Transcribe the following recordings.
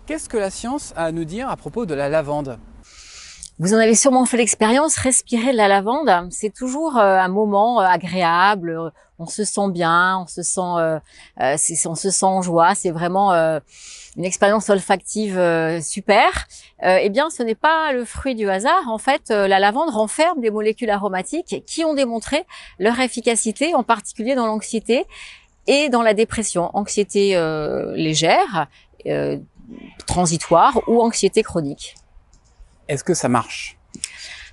Qu'est-ce que la science a à nous dire à propos de la lavande? Vous en avez sûrement fait l'expérience, respirer de la lavande, c'est toujours un moment agréable, on se sent bien, on se sent en joie, c'est vraiment une expérience olfactive super. Eh bien, ce n'est pas le fruit du hasard. En fait, la lavande renferme des molécules aromatiques qui ont démontré leur efficacité, en particulier dans l'anxiété et dans la dépression, anxiété légère, transitoire ou anxiété chronique. Est-ce que ça marche?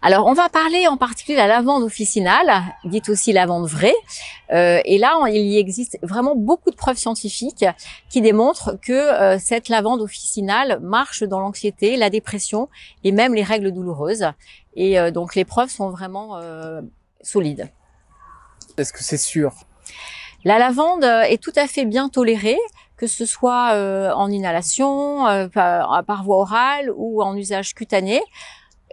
Alors, on va parler en particulier de la lavande officinale, dite aussi lavande vraie. Et là, il y existe vraiment beaucoup de preuves scientifiques qui démontrent que cette lavande officinale marche dans l'anxiété, la dépression et même les règles douloureuses. Et donc, les preuves sont vraiment solides. Est-ce que c'est sûr? La lavande est tout à fait bien tolérée, que ce soit en inhalation, par voie orale ou en usage cutané,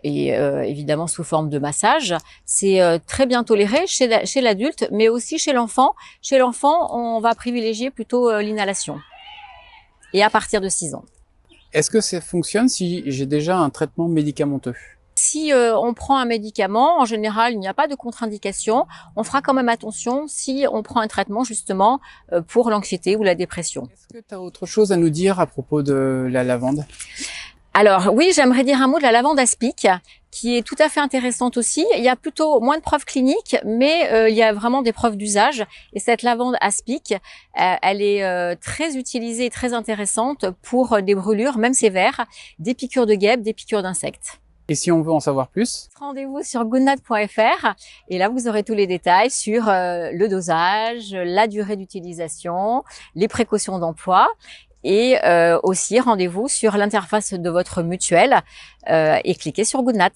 et évidemment sous forme de massage. C'est très bien toléré chez l'adulte, mais aussi chez l'enfant. Chez l'enfant, on va privilégier plutôt l'inhalation, et à partir de 6 ans. Est-ce que ça fonctionne si j'ai déjà un traitement médicamenteux? Si on prend un médicament, en général, il n'y a pas de contre-indication. On fera quand même attention si on prend un traitement justement pour l'anxiété ou la dépression. Est-ce que tu as autre chose à nous dire à propos de la lavande? Alors oui, j'aimerais dire un mot de la lavande aspic, qui est tout à fait intéressante aussi. Il y a plutôt moins de preuves cliniques, mais il y a vraiment des preuves d'usage. Et cette lavande aspic, elle est très utilisée et très intéressante pour des brûlures, même sévères, des piqûres de guêpes, des piqûres d'insectes. Et si on veut en savoir plus? Rendez-vous sur goodnat.fr et là vous aurez tous les détails sur le dosage, la durée d'utilisation, les précautions d'emploi et aussi rendez-vous sur l'interface de votre mutuelle et cliquez sur Goodnat.